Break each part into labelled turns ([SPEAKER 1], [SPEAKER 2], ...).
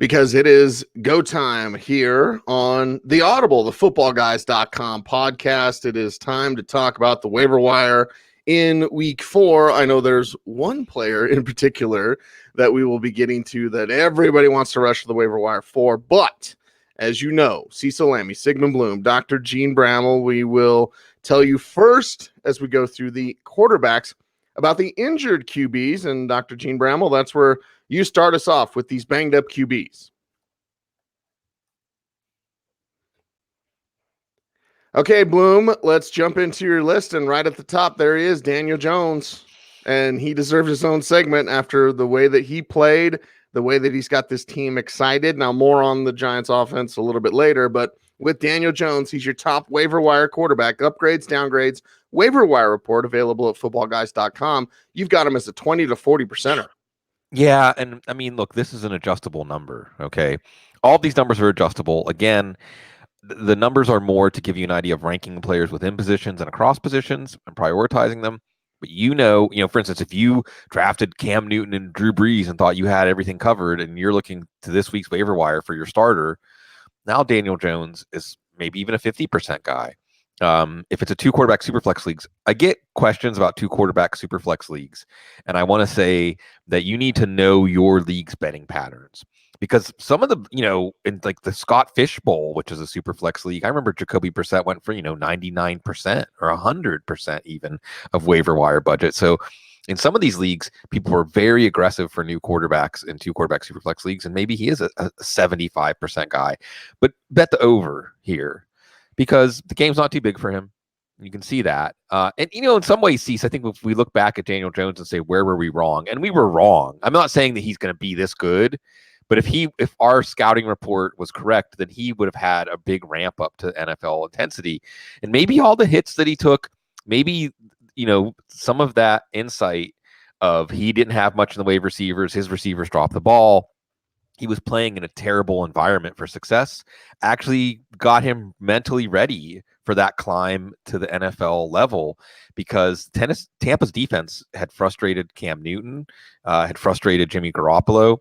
[SPEAKER 1] because it is go time here on the Audible, the Footballguys.com podcast. It is time to talk about the waiver wire in week 4. I know there's one player in particular that we will be getting to that everybody wants to rush to the waiver wire for, but as you know, Cecil Lammey, Sigmund Bloom, Dr. Jene Bramel, we will tell you first as we go through the quarterbacks about the injured QBs. And Dr. Jene Bramel, that's where you start us off with these banged up QBs. Okay, Bloom, let's jump into your list. And right at the top, there he is, Daniel Jones. And he deserves his own segment after the way that he played, the way that he's got this team excited. Now, more on the Giants offense a little bit later, but with Daniel Jones, he's your top waiver wire quarterback. Upgrades, downgrades, waiver wire report available at footballguys.com. You've got him as a 20 to 40%er.
[SPEAKER 2] Yeah, and I mean, look, this is an adjustable number, okay? All of these numbers are adjustable. Again, the numbers are more to give you an idea of ranking players within positions and across positions and prioritizing them. But you know, for instance, if you drafted Cam Newton and Drew Brees and thought you had everything covered and you're looking to this week's waiver wire for your starter, now Daniel Jones is maybe even a 50% guy. If it's a 2-quarterback superflex leagues, I get questions about 2-quarterback superflex leagues. And I want to say that you need to know your league's betting patterns. Because some of the, in like the Scott Fish Bowl, which is a super flex league, I remember Jacoby Brissett went for, 99% or 100% even of waiver wire budget. So in some of these leagues, people were very aggressive for new quarterbacks in 2-quarterback super flex leagues. And maybe he is a 75% guy. But bet the over here because the game's not too big for him. You can see that. And, in some ways, Cease, I think if we look back at Daniel Jones and say, where were we wrong? And we were wrong. I'm not saying that he's going to be this good. But if our scouting report was correct, then he would have had a big ramp up to NFL intensity. And maybe all the hits that he took, maybe, some of that insight of he didn't have much in the way of receivers, his receivers dropped the ball, he was playing in a terrible environment for success, actually got him mentally ready for that climb to the NFL level because Tampa's defense had frustrated Cam Newton, had frustrated Jimmy Garoppolo.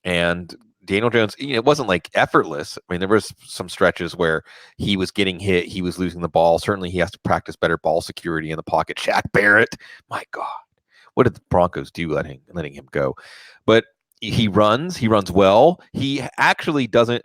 [SPEAKER 2] And Daniel Jones, it wasn't like effortless. I mean, there was some stretches where he was getting hit. He was losing the ball. Certainly he has to practice better ball security in the pocket. Shaq Barrett, my God, what did the Broncos do letting him go? But he runs well. He actually doesn't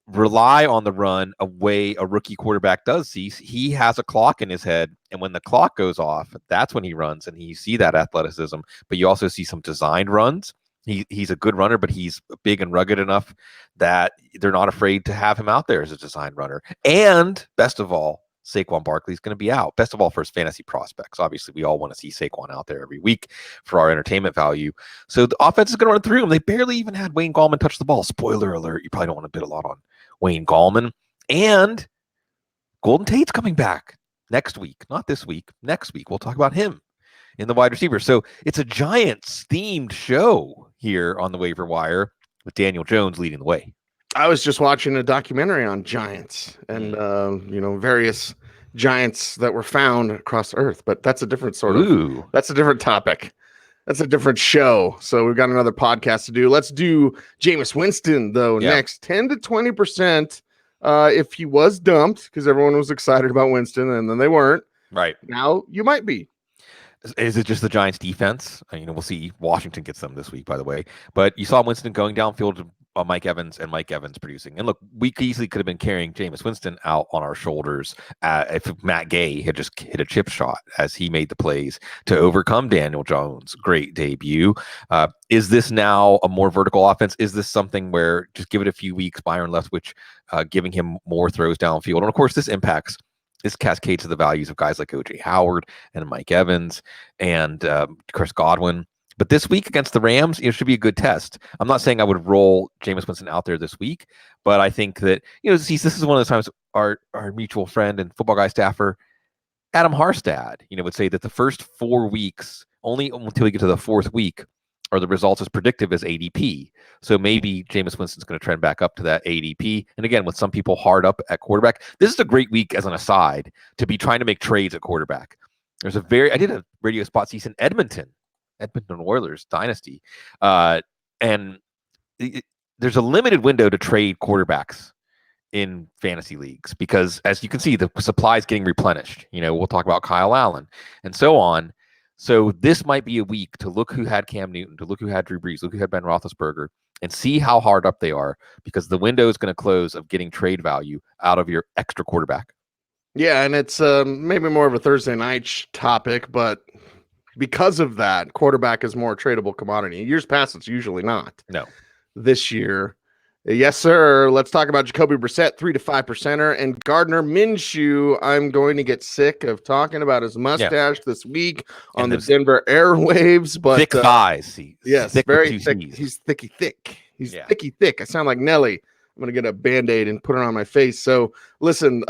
[SPEAKER 2] rely on the run a way a rookie quarterback does. He has a clock in his head. And when the clock goes off, that's when he runs. And you see that athleticism, but you also see some designed runs. He's a good runner, but he's big and rugged enough that they're not afraid to have him out there as a design runner. And best of all, Saquon Barkley's going to be out. Best of all for his fantasy prospects. Obviously, we all want to see Saquon out there every week for our entertainment value. So the offense is going to run through him. They barely even had Wayne Gallman touch the ball. Spoiler alert, you probably don't want to bid a lot on Wayne Gallman. And Golden Tate's coming back next week. Not this week, next week. We'll talk about him in the wide receiver. So it's a Giants themed show here on the waiver wire with Daniel Jones leading the way.
[SPEAKER 1] I was just watching a documentary on Giants and, various Giants that were found across Earth, but that's a different that's a different topic. That's a different show. So we've got another podcast to do. Let's do Jameis Winston though. Next 10 to 20%. If he was dumped because everyone was excited about Winston and then they weren't
[SPEAKER 2] right
[SPEAKER 1] now, you might be.
[SPEAKER 2] Is it just the Giants defense? We'll see. Washington gets them this week, by the way. But you saw Winston going downfield to Mike Evans and Mike Evans producing. And look, we easily could have been carrying Jameis Winston out on our shoulders if Matt Gay had just hit a chip shot as he made the plays to overcome Daniel Jones' great debut. Is this now a more vertical offense? Is this something where just give it a few weeks, Byron Leftwich giving him more throws downfield? And of course, this cascades to the values of guys like O.J. Howard and Mike Evans and Chris Godwin. But this week against the Rams, it should be a good test. I'm not saying I would roll Jameis Winston out there this week, but I think that, this is one of the times our mutual friend and football guy staffer, Adam Harstad, would say that the first 4 weeks, only until we get to the 4th week, are the results as predictive as ADP. So maybe Jameis Winston's going to trend back up to that ADP. And again, with some people hard up at quarterback, this is a great week as an aside to be trying to make trades at quarterback. I did a radio spot season Edmonton Oilers dynasty. And there's a limited window to trade quarterbacks in fantasy leagues because, as you can see, the supply is getting replenished. We'll talk about Kyle Allen and so on. So this might be a week to look who had Cam Newton, to look who had Drew Brees, look who had Ben Roethlisberger, and see how hard up they are, because the window is going to close of getting trade value out of your extra quarterback.
[SPEAKER 1] Yeah, and it's maybe more of a Thursday night topic, but because of that, quarterback is more tradable commodity. In years past, it's usually not.
[SPEAKER 2] No.
[SPEAKER 1] This year, yes, sir. Let's talk about Jacoby Brissett, 3 to 5%er, and Gardner Minshew. I'm going to get sick of talking about his mustache this week on the Denver airwaves. But
[SPEAKER 2] thick thighs.
[SPEAKER 1] Yes,
[SPEAKER 2] thick
[SPEAKER 1] very thick. He's thicky thick. He's thicky thick. I sound like Nelly. I'm going to get a Band-Aid and put it on my face. So listen,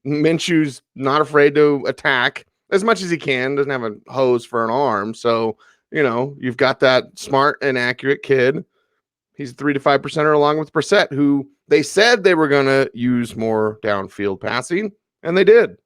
[SPEAKER 1] Minshew's not afraid to attack as much as he can. Doesn't have a hose for an arm. So, you've got that smart and accurate kid. He's a 3 to 5%er along with Brissett, who they said they were going to use more downfield passing, and they did.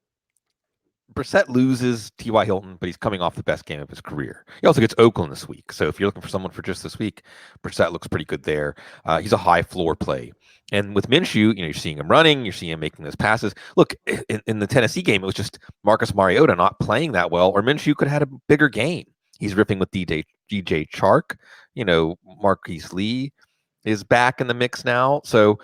[SPEAKER 2] Brissett loses T.Y. Hilton, but he's coming off the best game of his career. He also gets Oakland this week. So if you're looking for someone for just this week, Brissett looks pretty good there. He's a high floor play. And with Minshew, you're seeing him running, you're seeing him making those passes. Look, in the Tennessee game, it was just Marcus Mariota not playing that well, or Minshew could have had a bigger game. He's ripping with DJ Chark. Marquise Lee is back in the mix now. So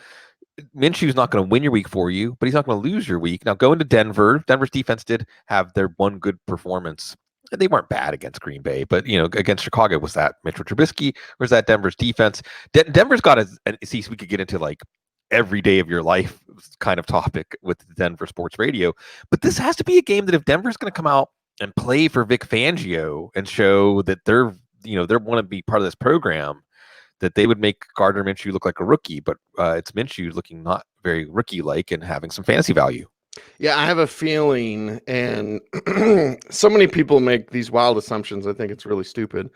[SPEAKER 2] Minshew's not going to win your week for you, but he's not going to lose your week. Now, going to Denver, Denver's defense did have their one good performance. They weren't bad against Green Bay, but, against Chicago, was that Mitchell Trubisky or was that Denver's defense? Denver's got see, we could get into like every day of your life kind of topic with the Denver sports radio, but this has to be a game that if Denver's going to come out and play for Vic Fangio and show that they want to be part of this program, that they would make Gardner Minshew look like a rookie, but it's Minshew looking not very rookie-like and having some fantasy value.
[SPEAKER 1] Yeah, I have a feeling, and so many people make these wild assumptions. I think it's really stupid.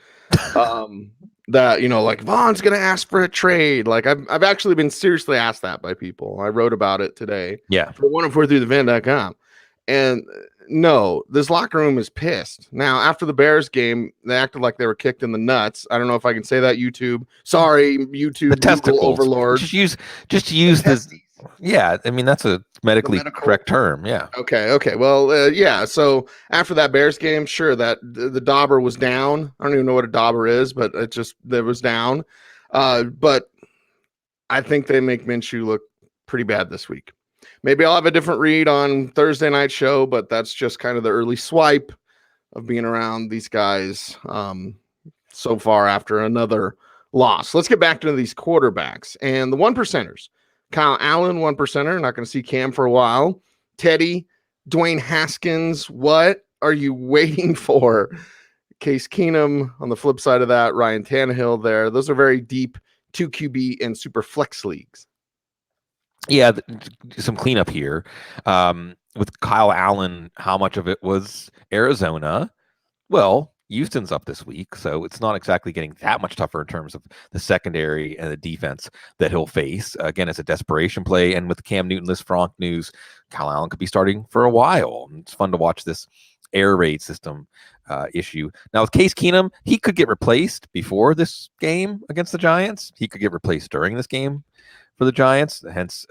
[SPEAKER 1] That, like Vaughn's going to ask for a trade. Like I've actually been seriously asked that by people. I wrote about it today.
[SPEAKER 2] Yeah.
[SPEAKER 1] For 104throughthevan.com. And no, this locker room is pissed. Now, after the Bears game, they acted like they were kicked in the nuts. I don't know if I can say that, YouTube. Sorry, YouTube.
[SPEAKER 2] The testicles.
[SPEAKER 1] Overlord.
[SPEAKER 2] Just use this. Yeah, I mean, that's a medically correct term. Yeah.
[SPEAKER 1] Okay. Well, yeah. So after that Bears game, sure, that the dauber was down. I don't even know what a dauber is, but it was down. But I think they make Minshew look pretty bad this week. Maybe I'll have a different read on Thursday night show, but that's just kind of the early swipe of being around these guys so far after another loss. Let's get back to these quarterbacks and the 1%ers. Kyle Allen, 1%er. Not going to see Cam for a while. Teddy, Dwayne Haskins. What are you waiting for? Case Keenum on the flip side of that. Ryan Tannehill there. Those are very deep 2 QB and super flex leagues.
[SPEAKER 2] Yeah, some cleanup here. With Kyle Allen, how much of it was Arizona? Well, Houston's up this week, so it's not exactly getting that much tougher in terms of the secondary and the defense that he'll face. Again, it's a desperation play, and with Cam Newton-less Frank news, Kyle Allen could be starting for a while. It's fun to watch this air raid system issue. Now, with Case Keenum, he could get replaced before this game against the Giants. He could get replaced during this game for the Giants. Hence,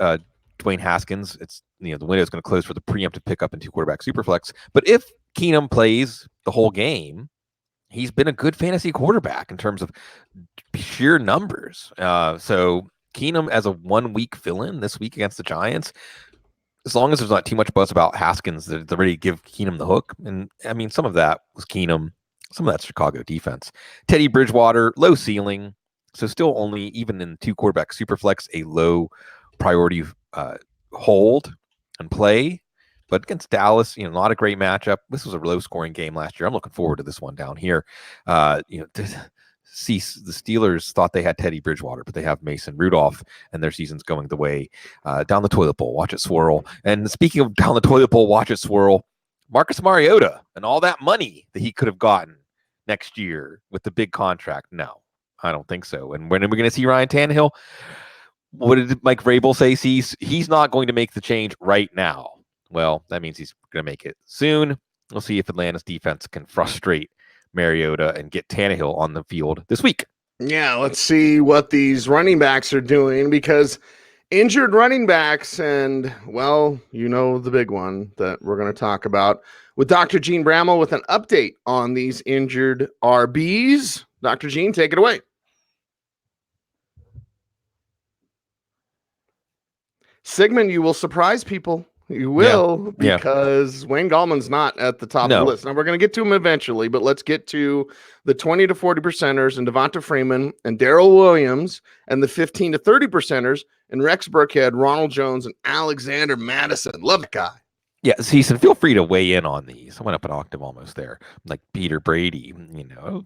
[SPEAKER 2] Dwayne Haskins. It's the window is going to close for the preemptive pickup into quarterback superflex. But if Keenum plays the whole game, he's been a good fantasy quarterback in terms of sheer numbers. So Keenum as a 1 week fill-in this week against the Giants, as long as there's not too much buzz about Haskins, they're ready to give Keenum the hook. And I mean, some of that was Keenum, some of that's Chicago defense. Teddy Bridgewater, low ceiling. So still only, even in 2 quarterback superflex, a low priority hold and play. But against Dallas, not a great matchup. This was a low-scoring game last year. I'm looking forward to this one down here. See, the Steelers thought they had Teddy Bridgewater, but they have Mason Rudolph, and their season's going the way down the toilet bowl. Watch it swirl. And speaking of down the toilet bowl, watch it swirl. Marcus Mariota and all that money that he could have gotten next year with the big contract. No, I don't think so. And when are we going to see Ryan Tannehill? What did Mike Vrabel say? He's not going to make the change right now. Well, that means he's going to make it soon. We'll see if Atlanta's defense can frustrate Mariota and get Tannehill on the field this week.
[SPEAKER 1] Yeah, let's see what these running backs are doing, because injured running backs, and well, you know, the big one that we're going to talk about with Dr. Jene Bramel with an update on these injured RBs. Dr. Jene, take it away. Sigmund, you will surprise people. You will, because Wayne Gallman's not at the top of the list. Now, we're going to get to him eventually, but let's get to the 20 to 40 percenters and Devonta Freeman and Darryl Williams, and the 15 to 30 percenters and Rex Burkhead, Ronald Jones, and Alexander Madison. Love the guy.
[SPEAKER 2] Yeah, Cecil, feel free to weigh in on these. I went up an octave almost there. Like Peter Brady,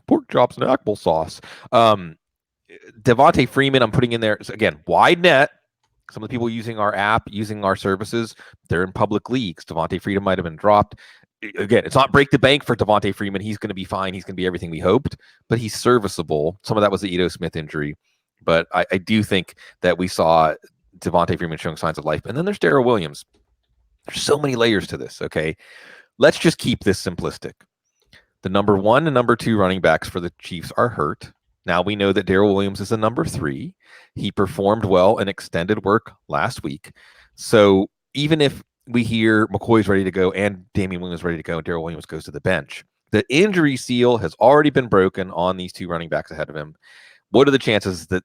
[SPEAKER 2] pork chops and applesauce. Devonta Freeman, I'm putting in there. So again, wide net. Some of the people using our app, using our services, they're in public leagues. Devonta Freeman might have been dropped. Again, it's not break the bank for Devonta Freeman. He's going to be fine. He's going to be everything we hoped, but he's serviceable. Some of that was the Ito Smith injury, but I do think that we saw Devonta Freeman showing signs of life. And then there's Darryl Williams. There's so many layers to this, okay? Let's just keep this simplistic. The number 1 and number 2 running backs for the Chiefs are hurt. Now we know that Darryl Williams is the number 3. He performed well in extended work last week. So even if we hear McCoy's ready to go and Damian Williams ready to go and Darryl Williams goes to the bench, the injury seal has already been broken on these 2 running backs ahead of him. What are the chances that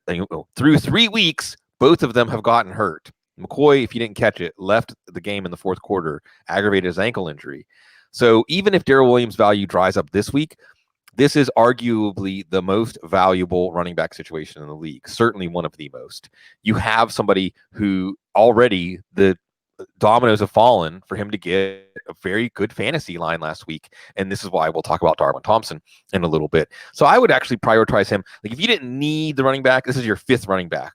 [SPEAKER 2] through 3 weeks, both of them have gotten hurt? McCoy, if you didn't catch it, left the game in the fourth quarter, aggravated his ankle injury. So even if Darryl Williams' value dries up this week, this is arguably the most valuable running back situation in the league. Certainly one of the most. You have somebody who already the dominoes have fallen for him to get a very good fantasy line last week. And this is why we'll talk about Darwin Thompson in a little bit. So I would actually prioritize him. Like if you didn't need the running back, this is your 5th running back.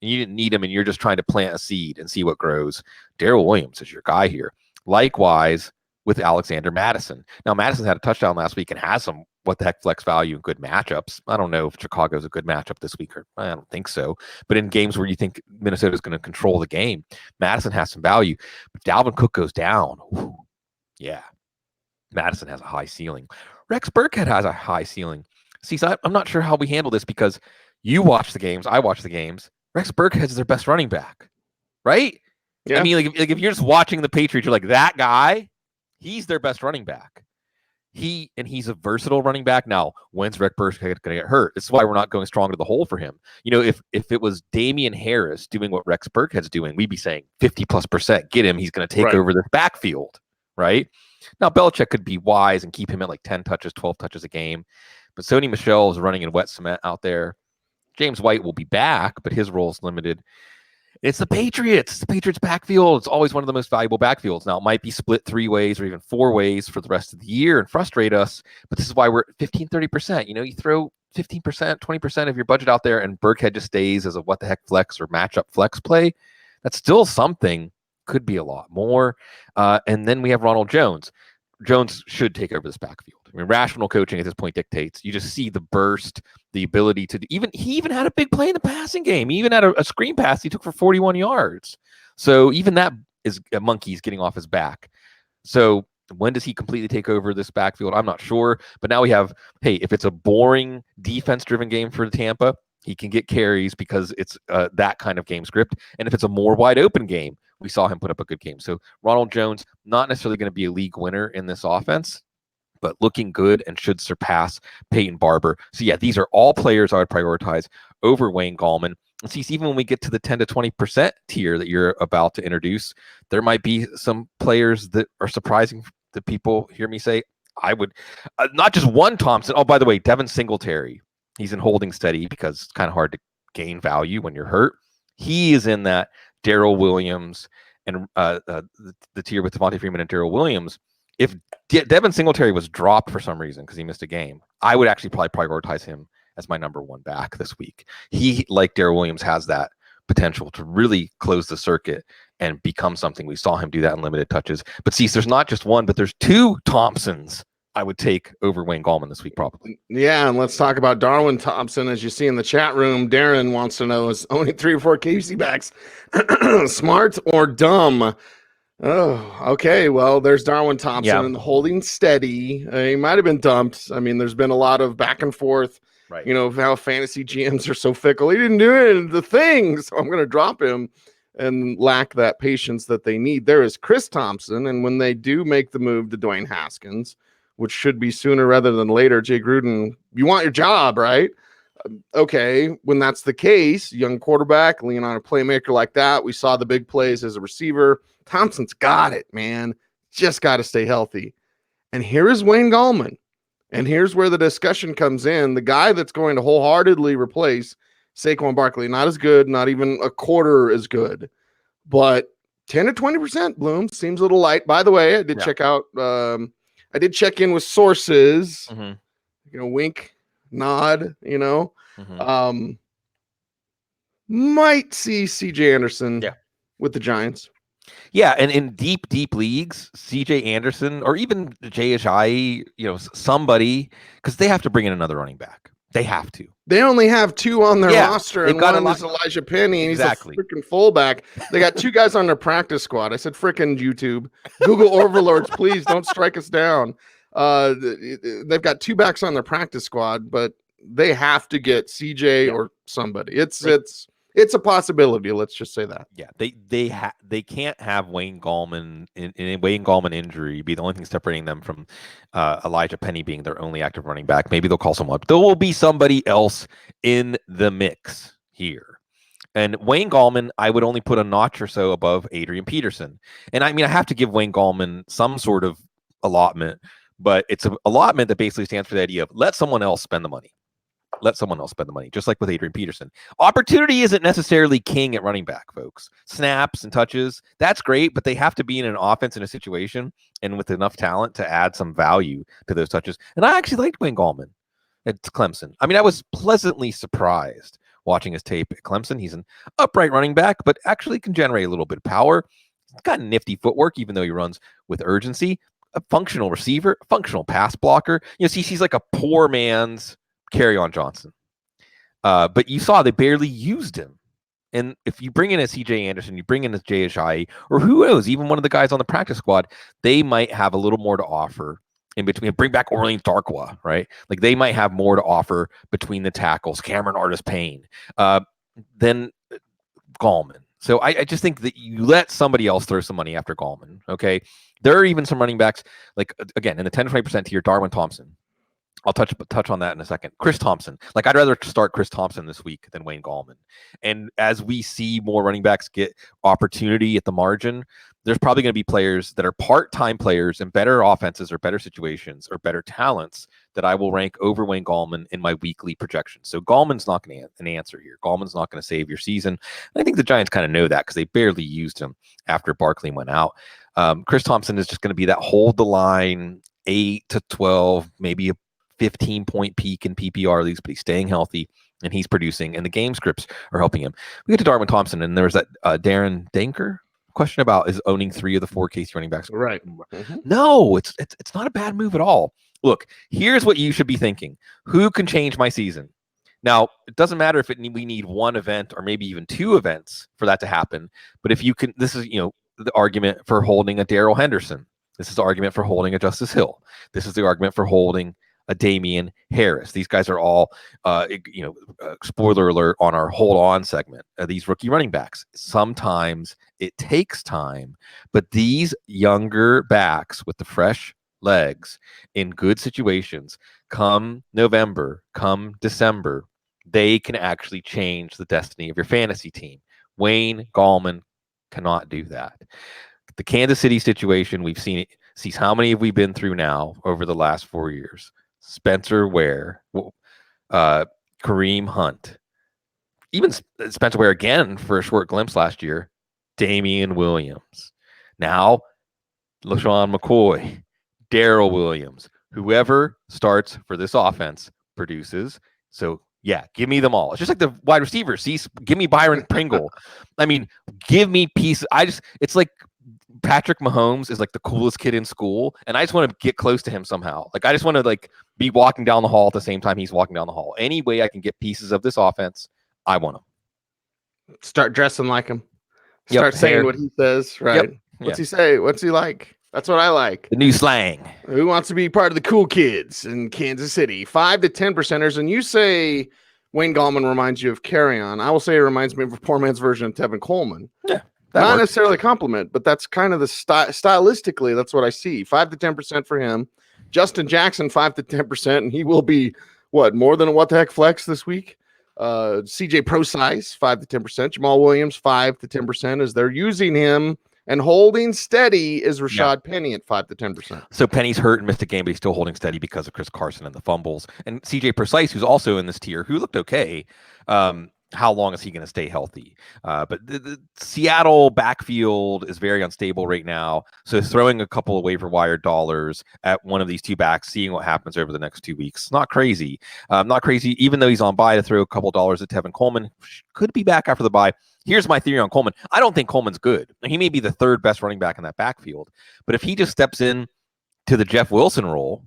[SPEAKER 2] And you didn't need him and you're just trying to plant a seed and see what grows. Darryl Williams is your guy here. Likewise with Alexander Madison. Now Madison had a touchdown last week and has some what the heck flex value and good matchups. I don't know if Chicago's a good matchup this week, or I don't think so. But in games where you think Minnesota's going to control the game, Madison has some value. But Dalvin Cook goes down. Whew, yeah. Madison has a high ceiling. Rex Burkhead has a high ceiling. See, so I'm not sure how we handle this because you watch the games, I watch the games. Rex Burkhead's their best running back, right? Yeah. I mean, like if you're just watching the Patriots, you're like, that guy, he's their best running back. He's a versatile running back. Now, when's Rex Burkhead going to get hurt? This is why we're not going strong to the hole for him. If it was Damian Harris doing what Rex Burkhead's doing, we'd be saying 50+%. Get him. He's going to take over this backfield, right? Now, Belichick could be wise and keep him at like 10 touches, 12 touches a game. But Sony Michel is running in wet cement out there. James White will be back, but his role is limited. It's the Patriots. It's the Patriots backfield. It's always one of the most valuable backfields. Now, it might be split 3 ways or even 4 ways for the rest of the year and frustrate us, but this is why we're at 15, 30%. You throw 15%, 20% of your budget out there and Burkhead just stays as a what the heck flex or matchup flex play. That's still something. Could be a lot more. And then we have Ronald Jones. Jones should take over this backfield. I mean, rational coaching at this point dictates. You just see the burst, the ability to he even had a big play in the passing game. He even had a screen pass he took for 41 yards. So even that is a monkey's getting off his back. So when does he completely take over this backfield? I'm not sure. But now we have, hey, if it's a boring defense-driven game for Tampa, he can get carries because it's that kind of game script. And if it's a more wide open game, we saw him put up a good game. So Ronald Jones, not necessarily going to be a league winner in this offense, but looking good and should surpass Payton Barbour. So yeah, these are all players I would prioritize over Wayne Gallman. And see, even when we get to the 10 to 20% tier that you're about to introduce, there might be some players that are surprising that people hear me say, I would, not just one Thompson. Oh, by the way, Devin Singletary, he's in holding steady because it's kind of hard to gain value when you're hurt. He is in that Darryl Williams and the tier with Devonta Freeman and Darryl Williams. If Devin Singletary was dropped for some reason because he missed a game, I would actually probably prioritize him as my number 1 back this week. He, like Darryl Williams, has that potential to really close the circuit and become something. We saw him do that in limited touches. But see, there's not just one, but there's 2 Thompsons I would take over Wayne Gallman this week, probably.
[SPEAKER 1] Yeah, and let's talk about Darwin Thompson. As you see in the chat room, Darren wants to know, is only 3 or 4 KC backs smart or dumb? Oh, okay. Well, there's Darwin Thompson and holding steady. He might have been dumped. I mean, there's been a lot of back and forth
[SPEAKER 2] Right.
[SPEAKER 1] You know, how fantasy GMs are so fickle. He didn't do any of the things, so I'm going to drop him, and lack that patience that they need. There is Chris Thompson, and when they do make the move to Dwayne Haskins, which should be sooner rather than later, Jay Gruden, you want your job, right? Okay, when that's the case, young quarterback, lean on a playmaker like that. We saw the big plays as a receiver. Thompson's got it, man. Just got to stay healthy. And here is Wayne Gallman. And here's where the discussion comes in. The guy that's going to wholeheartedly replace Saquon Barkley, not as good, not even a quarter as good, but 10 to 20% Bloom seems a little light. By the way, I did check out, I did check in with sources, you know, wink, nod, you know, might see CJ Anderson with the Giants.
[SPEAKER 2] Yeah, and in deep leagues, CJ Anderson or even JHI, you know, somebody, because they have to bring in another running back. They have to.
[SPEAKER 1] They only have 2 on their roster, and one is Elijah Penny, and he's a freaking fullback. They got 2 guys on their practice squad. I said, frickin' YouTube. Google overlords, please don't strike us down. They've got 2 backs on their practice squad, but they have to get CJ or somebody. It's a possibility. Let's just say that.
[SPEAKER 2] Yeah, they can't have Wayne Gallman in a Wayne Gallman injury be the only thing separating them from Elijah Penny being their only active running back. Maybe they'll call someone up. There will be somebody else in the mix here. And Wayne Gallman, I would only put a notch or so above Adrian Peterson. And I mean, I have to give Wayne Gallman some sort of allotment, but it's an allotment that basically stands for the idea of let someone else spend the money. Let someone else spend the money, just like with Adrian Peterson. Opportunity isn't necessarily king at running back, folks. Snaps and touches, that's great, but they have to be in an offense in a situation and with enough talent to add some value to those touches. And I actually liked Wayne Gallman at Clemson. I mean, I was pleasantly surprised watching his tape at Clemson. He's an upright running back, but actually can generate a little bit of power. He's got nifty footwork, even though he runs with urgency. A functional receiver, a functional pass blocker. You know, he's like a poor man's Kerryon Johnson. But you saw they barely used him. And if you bring in a CJ Anderson, you bring in a JHI, or who knows, even one of the guys on the practice squad, they might have a little more to offer in between. Bring back Orleans Darkwa, right? Like they might have more to offer between the tackles, Cameron Artis-Payne, than Gallman. So I just think that you let somebody else throw some money after Gallman, okay? There are even some running backs, like, again, in the 10 to 20% tier, Darwin Thompson. I'll touch on that in a second. Chris Thompson. Like, I'd rather start Chris Thompson this week than Wayne Gallman. And as we see more running backs get opportunity at the margin, there's probably going to be players that are part-time players in better offenses or better situations or better talents that I will rank over Wayne Gallman in my weekly projections. So Gallman's not going to an answer here. Gallman's not going to save your season. And I think the Giants kind of know that because they barely used him after Barkley went out. Chris Thompson is just going to be that hold the line 8 to 12, maybe a 15-point peak in PPR leagues, but he's staying healthy and he's producing, and the game scripts are helping him. We get to Darwin Thompson, and there's that Darren Danker question about is owning 3 of the 4 KC running backs.
[SPEAKER 1] Right.
[SPEAKER 2] No, it's not a bad move at all. Look, here's what you should be thinking. Who can change my season? Now, it doesn't matter if we need 1 event or maybe even 2 events for that to happen. But if you can, this is, the argument for holding a Darrell Henderson. This is the argument for holding a Justice Hill. This is the argument for holding a Damian Harris. These guys are all, spoiler alert on our hold on segment, these rookie running backs. Sometimes it takes time, but these younger backs with the fresh legs in good situations, come November, come December, they can actually change the destiny of your fantasy team. Wayne Gallman cannot do that. The Kansas City situation, we've seen it. Sees how many have we been through now over the last 4 years? Spencer Ware, Kareem Hunt, even Spencer Ware again for a short glimpse last year, Damian Williams. Now, LaShawn McCoy, Darryl Williams, whoever starts for this offense produces. So, yeah, give me them all. It's just like the wide receivers. Give me Byron Pringle. I mean, give me pieces. It's like Patrick Mahomes is like the coolest kid in school, and I just want to get close to him somehow. Like, I just want to be walking down the hall at the same time he's walking down the hall. Any way I can get pieces of this offense, I want them.
[SPEAKER 1] Start dressing like him. Start saying what he says. Right.
[SPEAKER 2] Yep.
[SPEAKER 1] What's he say? What's he like? That's what I like.
[SPEAKER 2] The new slang.
[SPEAKER 1] Who wants to be part of the cool kids in Kansas City? 5 to 10%ers. And you say Wayne Gallman reminds you of Carrion. I will say it reminds me of a poor man's version of Tevin Coleman.
[SPEAKER 2] Yeah.
[SPEAKER 1] Not necessarily a compliment, but that's kind of the stylistically, that's what I see. 5 to 10% for him. Justin Jackson, 5 to 10%, and he will be more than a what the heck flex this week. CJ Pro Size, 5 to 10%. Jamal Williams, 5 to 10%, as they're using him. And holding steady is Rashad Penny at 5 to 10%.
[SPEAKER 2] So Penny's hurt and missed a game, but he's still holding steady because of Chris Carson and the fumbles. And CJ Precise, who's also in this tier, who looked okay. How long is he going to stay healthy? But the Seattle backfield is very unstable right now. So throwing a couple of waiver wire dollars at one of these two backs, seeing what happens over the next 2 weeks, not crazy. Not crazy, even though he's on bye, to throw a couple dollars at Tevin Coleman. Could be back after the bye. Here's my theory on Coleman. I don't think Coleman's good. He may be the third best running back in that backfield. But if he just steps in to the Jeff Wilson role,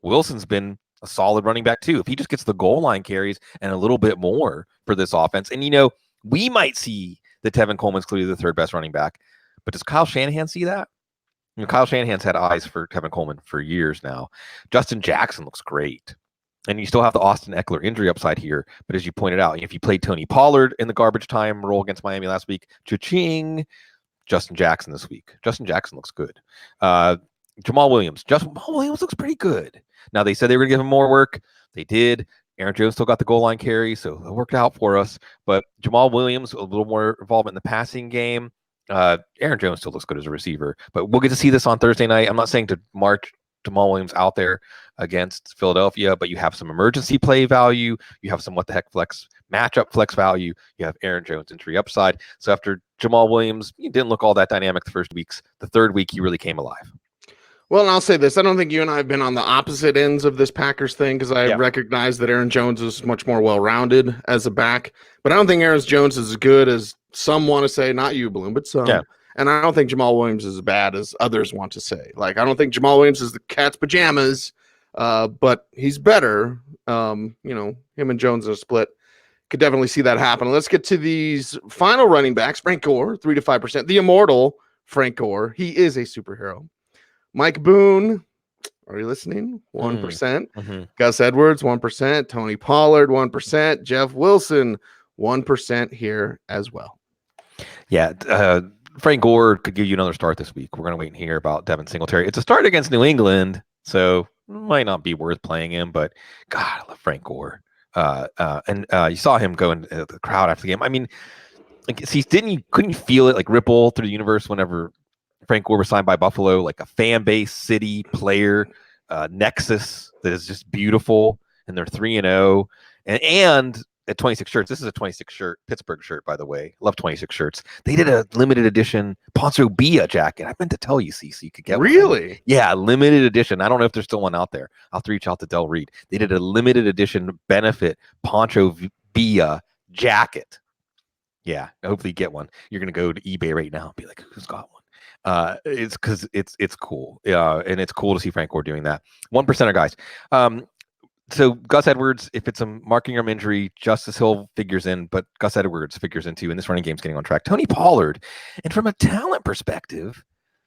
[SPEAKER 2] Wilson's been a solid running back too. If he just gets the goal line carries and a little bit more for this offense, and we might see that Tevin Coleman's clearly the third best running back, but does Kyle Shanahan see that? Kyle Shanahan's had eyes for Tevin Coleman for years now. Justin Jackson looks great. And you still have the Austin Eckler injury upside here. But as you pointed out, if you played Tony Pollard in the garbage time role against Miami last week, cha-ching, Justin Jackson this week. Justin Jackson looks good. Jamal Williams looks pretty good. Now, they said they were going to give him more work. They did. Aaron Jones still got the goal line carry, so it worked out for us. But Jamal Williams, a little more involvement in the passing game. Aaron Jones still looks good as a receiver. But we'll get to see this on Thursday night. I'm not saying to march Jamal Williams out there against Philadelphia, but you have some emergency play value. You have some what the heck flex matchup flex value. You have Aaron Jones injury upside. So after Jamal Williams, he didn't look all that dynamic the first weeks. The third week, he really came alive.
[SPEAKER 1] Well, and I'll say this. I don't think you and I have been on the opposite ends of this Packers thing, because I recognize that Aaron Jones is much more well-rounded as a back. But I don't think Aaron Jones is as good as some want to say, not you, Bloom, but some. Yeah. And I don't think Jamal Williams is as bad as others want to say. Like, I don't think Jamal Williams is the cat's pajamas, but he's better. Him and Jones in a split. Could definitely see that happen. Let's get to these final running backs. Frank Gore, 3 to 5%. The immortal Frank Gore. He is a superhero. Mike Boone, are you listening? 1%. Mm-hmm. Gus Edwards, 1%. Tony Pollard, 1%. Jeff Wilson, 1% here as well.
[SPEAKER 2] Yeah, Frank Gore could give you another start this week. We're going to wait and hear about Devin Singletary. It's a start against New England, so it might not be worth playing him, but God, I love Frank Gore. And you saw him go into the crowd after the game. I mean, couldn't you feel it like ripple through the universe whenever Frank Gore was signed by Buffalo, like a fan base, city, player, nexus that is just beautiful, and they're 3-0. And at 26 shirts, this is a 26 shirt, Pittsburgh shirt, by the way. Love 26 shirts. They did a limited edition Poncho Bia jacket. I meant to tell you, Cecil, you could get
[SPEAKER 1] really?
[SPEAKER 2] One. Yeah, limited edition. I don't know if there's still one out there. I'll have to reach out to Del Reed. They did a limited edition benefit Poncho Bia jacket. Yeah, hopefully you get one. You're going to go to eBay right now and be like, who's got one? It's because it's cool. And it's cool to see Frank Gore doing that. 1% guys. So Gus Edwards, if it's a Mark Ingram injury, Justice Hill figures in, but Gus Edwards figures in too, and this running game's getting on track. Tony Pollard, and from a talent perspective,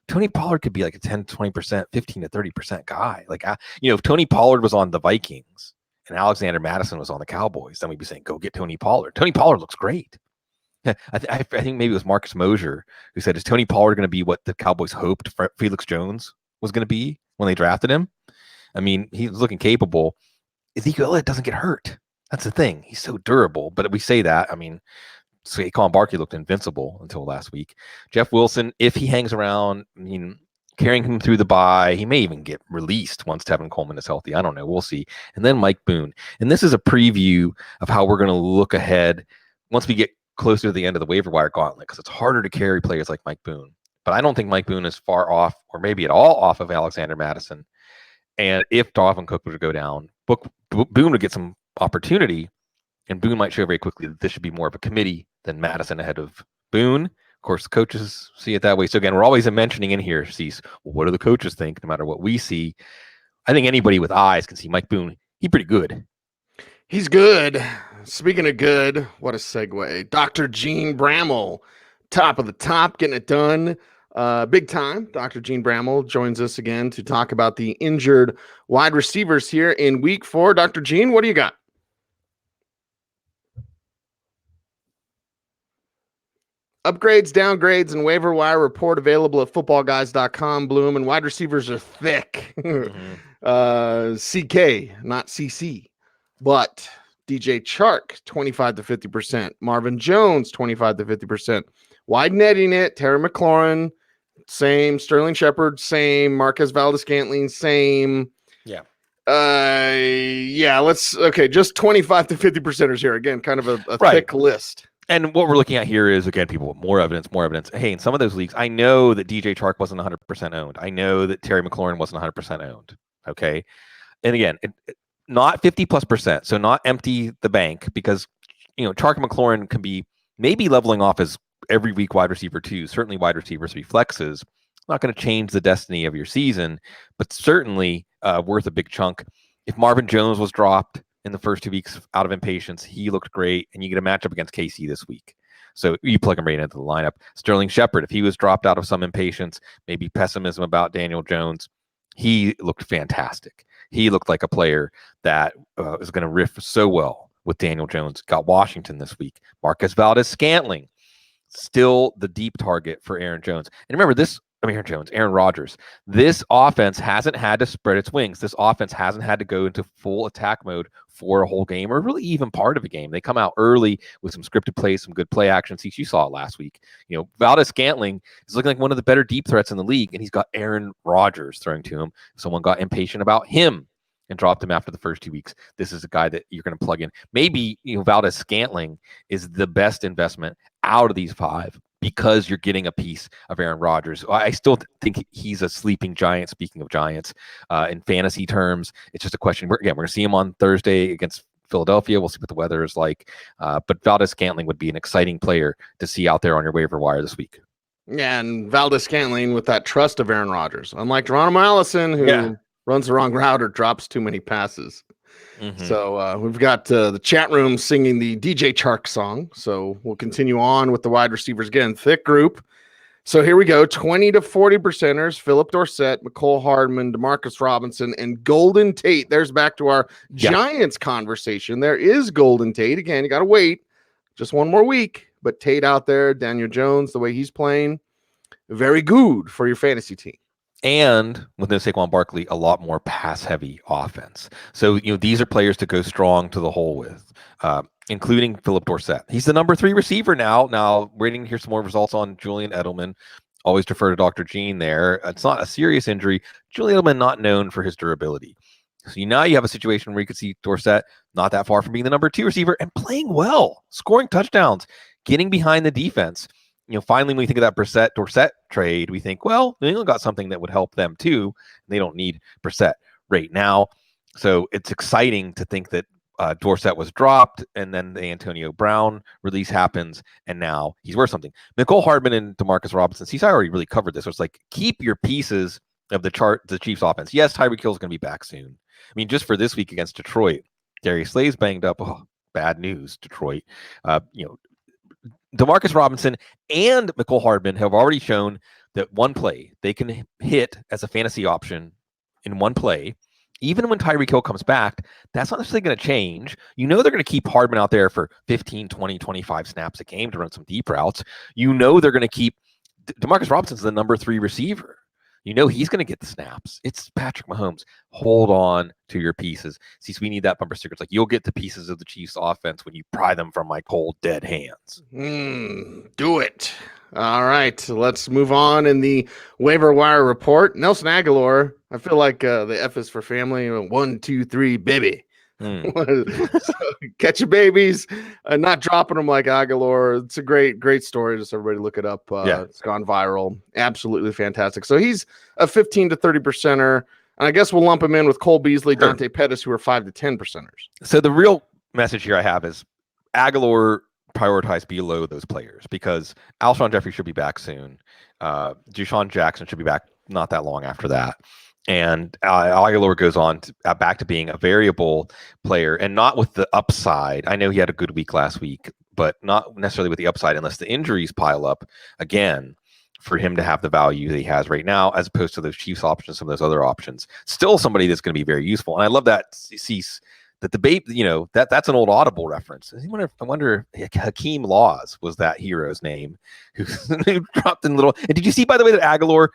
[SPEAKER 2] Tony Pollard could be like a 10, 20%, 15 to 30% guy. Like, if Tony Pollard was on the Vikings and Alexander Madison was on the Cowboys, then we'd be saying, go get Tony Pollard. Tony Pollard looks great. I think maybe it was Marcus Mosier who said, is Tony Pollard going to be what the Cowboys hoped Felix Jones was going to be when they drafted him? I mean, he was looking capable. Ezekiel Elliott doesn't get hurt. That's the thing. He's so durable. But we say that. I mean, Saquon Barkley looked invincible until last week. Jeff Wilson, if he hangs around, carrying him through the bye, he may even get released once Tevin Coleman is healthy. I don't know. We'll see. And then Mike Boone. And this is a preview of how we're going to look ahead once we get closer to the end of the waiver wire gauntlet, because it's harder to carry players like Mike Boone. But I don't think Mike Boone is far off, or maybe at all off, of Alexander Madison. And if Dalvin Cook were to go down, Boone would get some opportunity, and Boone might show very quickly that this should be more of a committee than Madison ahead of Boone. Of course, the coaches see it that way. So again, we're always mentioning in here, what do the coaches think, no matter what we see? I think anybody with eyes can see Mike Boone. He's pretty good.
[SPEAKER 1] He's good. Speaking of good, what a segue. Dr. Jene Bramel, top of the top, getting it done. Big time. Dr. Jene Bramel joins us again to talk about the injured wide receivers here in week 4. Dr. Jene, what do you got? Upgrades, downgrades, and waiver wire report available at footballguys.com. Bloom and wide receivers are thick. CK, not CC. But DJ Chark, 25 to 50%. Marvin Jones, 25 to 50%. Wide netting it, Terry McLaurin, same. Sterling Shepard, same. Marquez Valdez-Scantling, same.
[SPEAKER 2] Yeah.
[SPEAKER 1] Just 25 to 50%ers here. Again, kind of a thick list.
[SPEAKER 2] And what we're looking at here is, again, people, more evidence. Hey, in some of those leagues, I know that DJ Chark wasn't 100% owned. I know that Terry McLaurin wasn't 100% owned. Okay. And again, not 50+%. So not empty the bank, because, Chark and McLaurin can be maybe leveling off as every week wide receiver 2, certainly wide receiver 3 flexes. Not going to change the destiny of your season, but certainly worth a big chunk. If Marvin Jones was dropped in the first 2 weeks out of impatience, he looked great, and you get a matchup against KC this week. So you plug him right into the lineup. Sterling Shepard, if he was dropped out of some impatience, maybe pessimism about Daniel Jones, he looked fantastic. He looked like a player that is going to riff so well with Daniel Jones. Got Washington this week. Marquez Valdez-Scantling, still the deep target for Aaron Rodgers. This offense hasn't had to spread its wings. This offense hasn't had to go into full attack mode for a whole game, or really even part of a game. They come out early with some scripted plays, some good play action. See, you saw it last week. Valdez-Scantling is looking like one of the better deep threats in the league, and he's got Aaron Rodgers throwing to him. Someone got impatient about him and dropped him after the first 2 weeks. This is a guy that you're going to plug in. Maybe Valdez-Scantling is the best investment out of these 5, because you're getting a piece of Aaron Rodgers. I still think he's a sleeping giant, speaking of giants, in fantasy terms. It's just a question. We're going to see him on Thursday against Philadelphia. We'll see what the weather is like. But Valdez-Scantling would be an exciting player to see out there on your waiver wire this week.
[SPEAKER 1] Yeah, and Valdez-Scantling with that trust of Aaron Rodgers. Unlike Geronimo Allison, who runs the wrong route or drops too many passes. Mm-hmm. So we've got the chat room singing the DJ Chark song. So we'll continue on with the wide receivers again. Thick group. So here we go. 20 to 40%ers. Philip Dorsett, Nicole Hartman, Demarcus Robinson, and Golden Tate. There's back to our Giants conversation. There is Golden Tate. Again, you got to wait just one more week. But Tate out there, Daniel Jones, the way he's playing, very good for your fantasy team.
[SPEAKER 2] And within Saquon Barkley, a lot more pass-heavy offense. So, these are players to go strong to the hole with, including Philip Dorsett. He's the number 3 receiver now. Now, waiting to hear some more results on Julian Edelman. Always defer to Dr. Gene there. It's not a serious injury. Julian Edelman not known for his durability. So now you have a situation where you could see Dorsett not that far from being the number 2 receiver and playing well, scoring touchdowns, getting behind the defense. Finally, when we think of that Brissett-Dorsett trade, we think, well, New England got something that would help them too. They don't need Brissett right now. So it's exciting to think that Dorsett was dropped, and then the Antonio Brown release happens, and now he's worth something. Nicole Hartman and Demarcus Robinson, CSI already really covered this. So it's like, keep your pieces of the Chiefs offense. Yes, Tyreek Hill's going to be back soon. I mean, just for this week against Detroit, Darius Slay's banged up. Oh, bad news, Detroit. Demarcus Robinson and Nicole Hartman have already shown that one play they can hit as a fantasy option in one play. Even when Tyreek Hill comes back, that's not necessarily going to change. They're going to keep Hartman out there for 15, 20, 25 snaps a game to run some deep routes. They're going to keep Demarcus Robinson's the number 3 receiver. He's going to get the snaps. It's Patrick Mahomes. Hold on to your pieces. See, so we need that bumper sticker. It's like, you'll get the pieces of the Chiefs offense when you pry them from my cold, dead hands.
[SPEAKER 1] Do it. All right, let's move on in the waiver wire report. Nelson Aguilar, I feel like the F is for family. 1, 2, 3, baby. So, catch your babies, not dropping them like Aguilar. It's a great story. Just everybody look it up. It's gone viral. Absolutely fantastic. So he's a 15 to 30%er. And I guess we'll lump him in with Cole Beasley, Dante Pettis, who are 5 to 10%ers.
[SPEAKER 2] So the real message here I have is Aguilar prioritize below those players, because Alshon Jeffrey should be back soon. Deshaun Jackson should be back not that long after that. And Aguilar goes on back to being a variable player, and not with the upside. I know he had a good week last week, but not necessarily with the upside unless the injuries pile up again for him to have the value that he has right now, as opposed to those Chiefs options, some of those other options. Still somebody that's going to be very useful. And I love that Cease, that the babe, that's an old Audible reference. I wonder if Hakeem Laws was that hero's name who dropped in little. And did you see, by the way, that Aguilar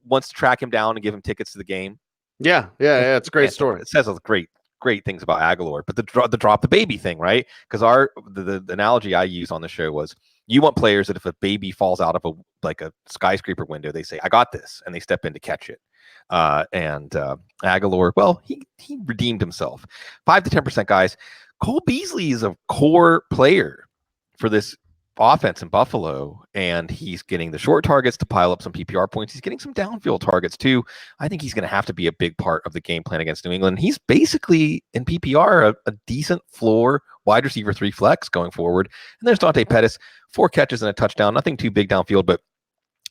[SPEAKER 2] wants to track him down and give him tickets to the game?
[SPEAKER 1] Yeah. It's a great story.
[SPEAKER 2] It says great things about Aguilar, but the drop the baby thing, right? Because the analogy I use on the show was, you want players that if a baby falls out of a skyscraper window, they say, "I got this," and they step in to catch it. And Aguilar, well, he redeemed himself. 5 to 10%, guys. Cole Beasley is a core player for this offense in Buffalo, and he's getting the short targets to pile up some PPR points. He's getting some downfield targets too. I think he's going to have to be a big part of the game plan against New England. He's basically in PPR a decent floor wide receiver 3 flex going forward. And there's Dante Pettis, 4 catches and a touchdown, nothing too big downfield, but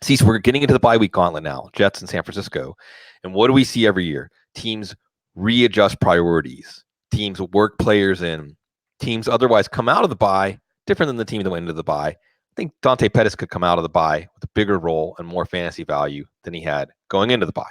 [SPEAKER 2] see, so we're getting into the bye week gauntlet now, Jets and San Francisco. And what do we see every year? Teams readjust priorities. Teams work players in. Teams otherwise come out of the bye different than the team that went into the bye. I think Dante Pettis could come out of the bye with a bigger role and more fantasy value than he had going into the bye.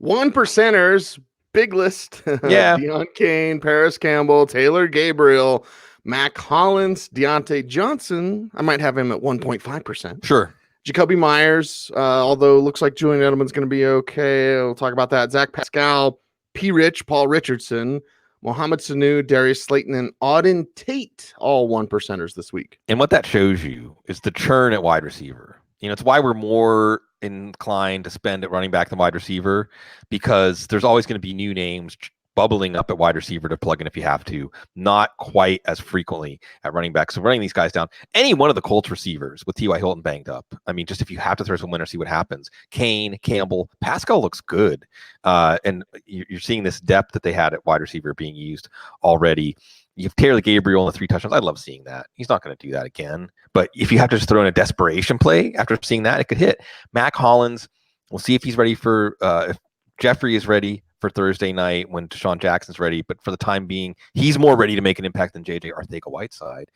[SPEAKER 1] 1%ers, big list.
[SPEAKER 2] Yeah.
[SPEAKER 1] Deion Kane, Paris Campbell, Taylor Gabriel, Mac Hollins, Deontay Johnson. I might have him at 1.5%.
[SPEAKER 2] Sure.
[SPEAKER 1] Jacoby Myers, although it looks like Julian Edelman's going to be okay. We'll talk about that. Zach Pascal, P. Rich, Paul Richardson, Mohamed Sanu, Darius Slayton, and Auden Tate, all 1%ers this week.
[SPEAKER 2] And what that shows you is the churn at wide receiver. It's why we're more inclined to spend at running back than wide receiver, because there's always going to be new names bubbling up at wide receiver to plug in if you have to, not quite as frequently at running back. So running these guys down, any one of the Colts receivers with T.Y. Hilton banged up. I mean, just if you have to throw some winner, see what happens. Kane, Campbell, Pascal looks good. And you're seeing this depth that they had at wide receiver being used already. You have Taylor Gabriel and the 3 touchdowns. I love seeing that. He's not going to do that again. But if you have to just throw in a desperation play after seeing that, it could hit. Mac Hollins, we'll see if he's ready for if Jeffrey is ready for Thursday night when Deshaun Jackson's ready. But for the time being, he's more ready to make an impact than J.J. Arcega-Whiteside.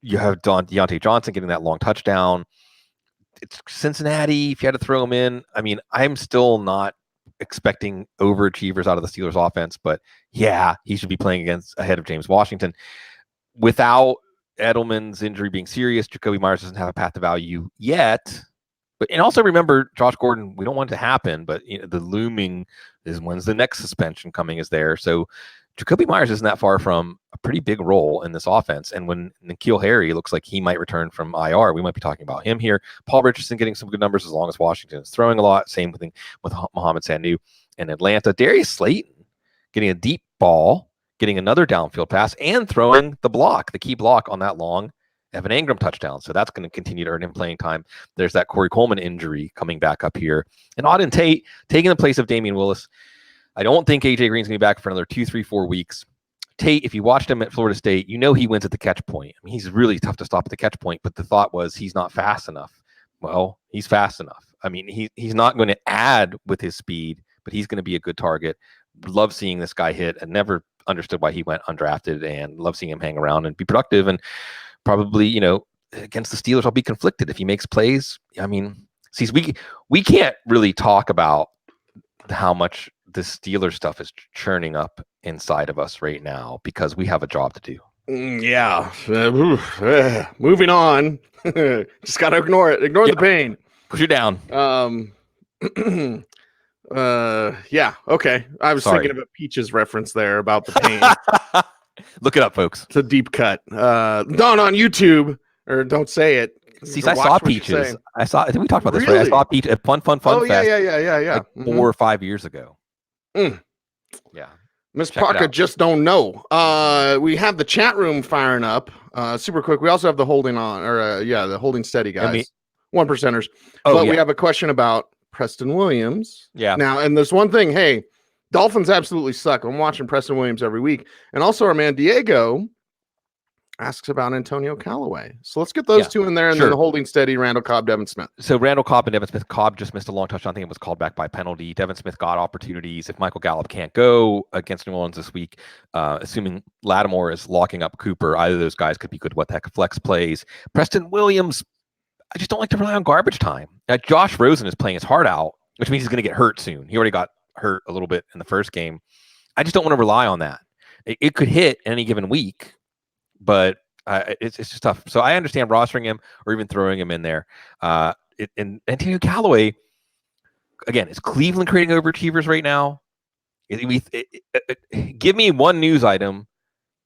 [SPEAKER 2] You have Deontay Johnson getting that long touchdown. It's Cincinnati. If you had to throw him in, I mean, I'm still not expecting overachievers out of the Steelers offense, but yeah, he should be playing ahead of James Washington. Without Edelman's injury being serious, Jacoby Myers doesn't have a path to value yet. And also remember, Josh Gordon, we don't want it to happen, but the looming is when's the next suspension coming is there. So Jacoby Myers isn't that far from a pretty big role in this offense. And when N'Keal Harry looks like he might return from IR, we might be talking about him here. Paul Richardson getting some good numbers as long as Washington is throwing a lot. Same thing with Mohamed Sanu in Atlanta. Darius Slayton getting a deep ball, getting another downfield pass, and throwing the key block on that long Evan Engram touchdown. So that's going to continue to earn him playing time. There's that Corey Coleman injury coming back up here. And Auden Tate taking the place of Damian Willis. I don't think AJ Green's going to be back for another 2, 3, 4 weeks. Tate, if you watched him at Florida State, he wins at the catch point. I mean, he's really tough to stop at the catch point, but the thought was he's not fast enough. Well, he's fast enough. I mean, he's not going to add with his speed, but he's going to be a good target. Love seeing this guy hit, and never understood why he went undrafted, and love seeing him hang around and be productive. And probably, against the Steelers, I'll be conflicted if he makes plays. I mean, see, we can't really talk about how much the Steelers stuff is churning up inside of us right now because we have a job to do.
[SPEAKER 1] Yeah. Moving on. Just got to ignore it. Ignore the pain.
[SPEAKER 2] Push it down.
[SPEAKER 1] Yeah. Okay. I was thinking of a Peaches reference there about the pain.
[SPEAKER 2] Look it up, folks.
[SPEAKER 1] It's a deep cut. Not on YouTube, or don't say it.
[SPEAKER 2] See, I saw Peaches. I think we talked about this, right? I saw Peaches at Fun Fest.
[SPEAKER 1] Yeah.
[SPEAKER 2] Like 4 or 5 years ago. Yeah.
[SPEAKER 1] Miss Parker just don't know. We have the chat room firing up super quick. We also have the holding on, the holding steady guys. 1%ers. We have a question about Preston Williams.
[SPEAKER 2] Yeah.
[SPEAKER 1] Now, and there's one thing. Hey, Dolphins absolutely suck. I'm watching Preston Williams every week. And also our man Diego asks about Antonio Callaway. So let's get those two in there, and then the holding steady, Randall, Cobb, Devin Smith.
[SPEAKER 2] So Randall, Cobb, and Devin Smith. Cobb just missed a long touchdown. I think it was called back by penalty. Devin Smith got opportunities. If Michael Gallup can't go against New Orleans this week, assuming Lattimore is locking up Cooper, either of those guys could be good what the heck flex plays. Preston Williams, I just don't like to rely on garbage time. Josh Rosen is playing his heart out, which means he's going to get hurt soon. He already got hurt a little bit in the first game. I just don't want to rely on that. It could hit any given week, but it's just tough. So I understand rostering him or even throwing him in there. And Antonio Callaway, again, is Cleveland creating overachievers right now? Give me one news item.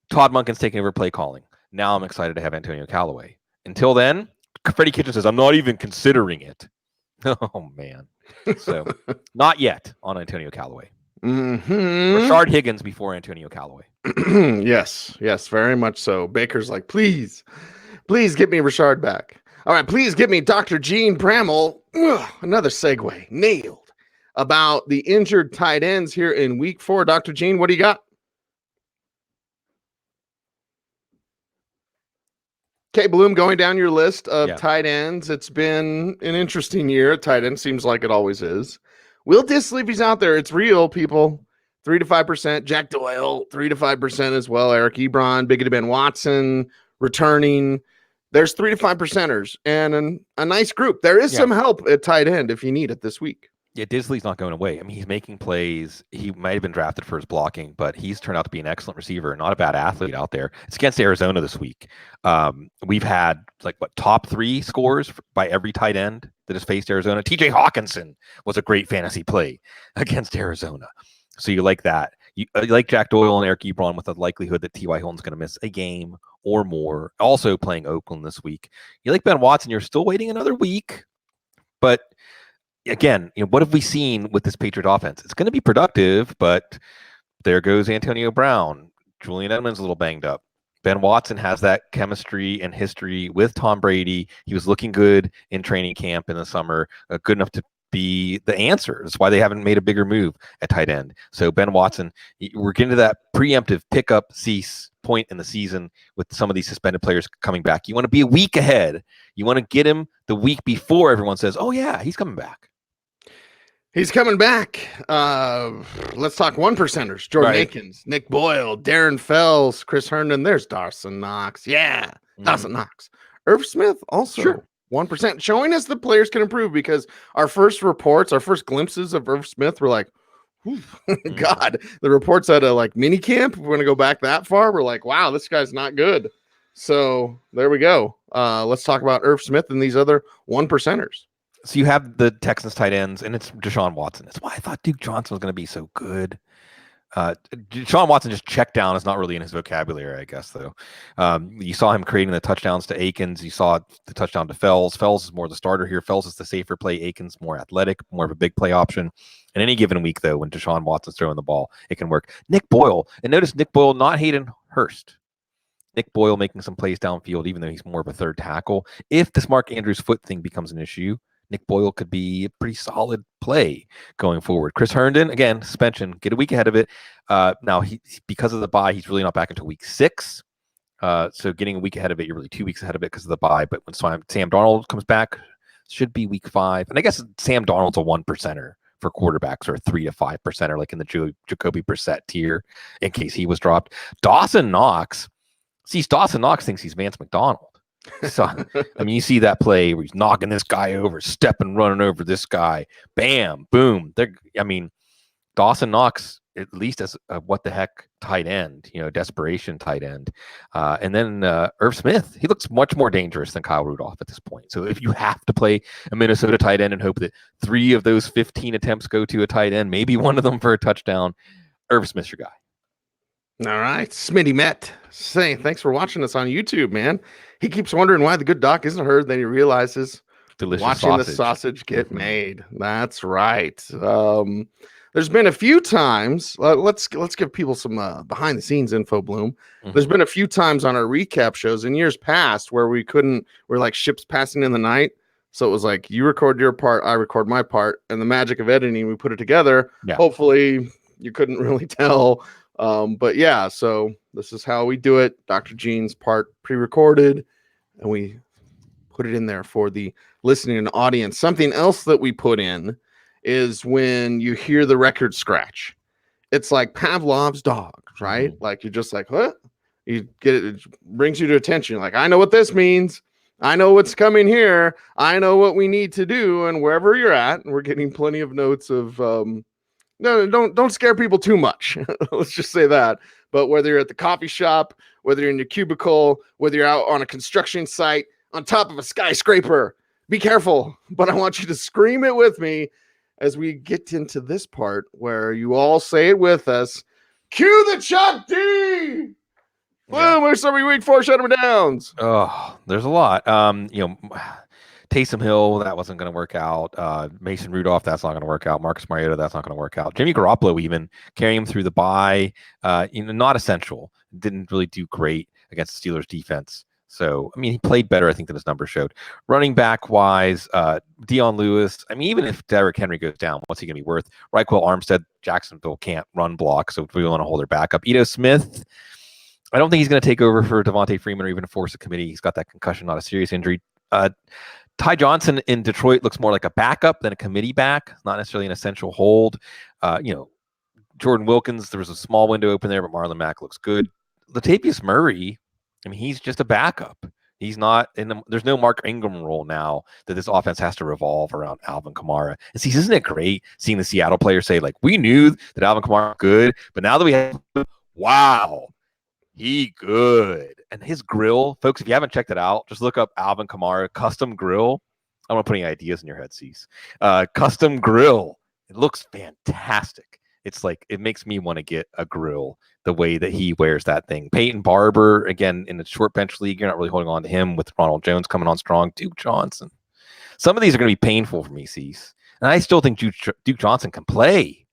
[SPEAKER 2] Todd Monken's taking over play calling. Now I'm excited to have Antonio Callaway. Until then, Freddie Kitchens says, I'm not even considering it. Oh, man. So not yet on Antonio Callaway. Rashard Higgins before Antonio Callaway.
[SPEAKER 1] Yes, very much so. Baker's like, please get me Rashard back. All right, please get me Dr. Jene Bramel. Another segue. Nailed. About the injured tight ends here in week 4. Dr. Jene, what do you got? Okay, Bloom, going down your list of tight ends. It's been an interesting year. Tight end seems like it always is. Will Dissly, if he's out there, it's real, people. 3 to 5%. Jack Doyle, 3 to 5% as well. Eric Ebron, Big Ben Watson, returning. There's 3 to 5%ers and a nice group. There is some help at tight end if you need it this week.
[SPEAKER 2] Yeah, Disley's not going away. I mean, he's making plays. He might have been drafted for his blocking, but he's turned out to be an excellent receiver, not a bad athlete out there. It's against Arizona this week. We've had top 3 scores by every tight end that has faced Arizona. TJ Hawkinson was a great fantasy play against Arizona. So you like that. You like Jack Doyle and Eric Ebron with the likelihood that T.Y. Hilton's going to miss a game or more. Also playing Oakland this week. You like Ben Watson. You're still waiting another week, but again, what have we seen with this Patriot offense? It's going to be productive, but there goes Antonio Brown. Julian Edelman's a little banged up. Ben Watson has that chemistry and history with Tom Brady. He was looking good in training camp in the summer, good enough to be the answer. That's why they haven't made a bigger move at tight end. So Ben Watson, we're getting to that preemptive pickup cease point in the season with some of these suspended players coming back. You want to be a week ahead. You want to get him the week before everyone says, oh yeah, he's coming back.
[SPEAKER 1] He's coming back. Let's talk 1%ers. Jordan Akins, Nick Boyle, Darren Fells, Chris Herndon. There's Dawson Knox. Yeah, Dawson Knox. Irv Smith also 1%. Showing us the players can improve because our first reports, our first glimpses of Irv Smith were like, God, the reports at a mini camp, we're going to go back that far. We're like, wow, this guy's not good. So there we go. Let's talk about Irv Smith and these other 1%ers.
[SPEAKER 2] So you have the Texans tight ends, and it's Deshaun Watson. That's why I thought Duke Johnson was going to be so good. Deshaun Watson just check down is not really in his vocabulary, I guess, though. You saw him creating the touchdowns to Akins. You saw the touchdown to Fells. Fells is more the starter here. Fells is the safer play. Akins more athletic, more of a big play option. In any given week, though, when Deshaun Watson's throwing the ball, it can work. Nick Boyle, and notice Nick Boyle, not Hayden Hurst. Nick Boyle making some plays downfield, even though he's more of a third tackle. If this Mark Andrews foot thing becomes an issue, Nick Boyle could be a pretty solid play going forward. Chris Herndon, again, suspension, get a week ahead of it. Now, because of the bye, he's really not back until week 6. So getting a week ahead of it, you're really 2 weeks ahead of it because of the bye. But when Sam Darnold comes back, should be week 5. And I guess Sam Darnold's a 1%er for quarterbacks, or a 3 to 5%er, like in the Jacoby Brissett tier, in case he was dropped. Dawson Knox thinks he's Vance McDonald. So, I mean, you see that play where he's knocking this guy over, stepping, running over this guy, bam, boom. Dawson Knox, at least as a what the heck tight end, desperation tight end. And then Irv Smith, he looks much more dangerous than Kyle Rudolph at this point. So if you have to play a Minnesota tight end and hope that 3 of those 15 attempts go to a tight end, maybe one of them for a touchdown, Irv Smith's your guy.
[SPEAKER 1] All right, Smitty Met saying thanks for watching us on YouTube, man. He keeps wondering why the good doc isn't heard. Then he realizes watching the sausage get made. That's right. There's been a few times. Let's give people some behind the scenes info, Bloom. There's been a few times on our recap shows in years past where we're like ships passing in the night. So it was like you record your part, I record my part, and the magic of editing, we put it together. Yeah. Hopefully you couldn't really tell. But yeah, so this is how we do it. Dr. Gene's part pre-recorded, and we put it in there for the listening audience. Something else that we put in is when you hear the record scratch. It's like Pavlov's dog, right? Like you're just like, what? You get it, it brings you to attention. You're like, I know what this means. I know what's coming here. I know what we need to do, and wherever you're at, we're getting plenty of notes of no, don't scare people too much. Let's just say that. But whether you're at the coffee shop, whether you're in your cubicle, whether you're out on a construction site, on top of a skyscraper, be careful. But I want you to scream it with me as we get into this part where you all say it with us. Cue the Chuck D! Boom, we're starting week 4, shut them downs.
[SPEAKER 2] Oh, there's a lot. Taysom Hill, that wasn't going to work out. Mason Rudolph, that's not going to work out. Marcus Mariota, that's not going to work out. Jimmy Garoppolo, even carrying him through the bye, not essential. Didn't really do great against the Steelers defense. So, I mean, he played better, I think, than his numbers showed. Running back wise, Dion Lewis. I mean, even if Derrick Henry goes down, what's he going to be worth? Reichwell Armstead, Jacksonville can't run block, so we want to hold their backup. Ito Smith, I don't think he's going to take over for Devontae Freeman or even force a committee. He's got that concussion, not a serious injury. Ty Johnson in Detroit looks more like a backup than a committee back, not necessarily an essential hold. Jordan Wilkins, there was a small window open there, but Marlon Mack looks good. Latavius Murray, I mean, he's just a backup. He's not there's no Mark Ingram role now that this offense has to revolve around Alvin Kamara. And see, isn't it great seeing the Seattle players say, like, we knew that Alvin Kamara was good, but now that we have, wow, he good. And his grill, folks, if you haven't checked it out, just look up Alvin Kamara custom grill. I don't want to put any ideas in your head, Cease. Custom grill. It looks fantastic. It's like, it makes me want to get a grill the way that he wears that thing. Payton Barbour, again, in the short bench league, you're not really holding on to him with Ronald Jones coming on strong. Duke Johnson. Some of these are going to be painful for me, Cease. And I still think Duke Johnson can play.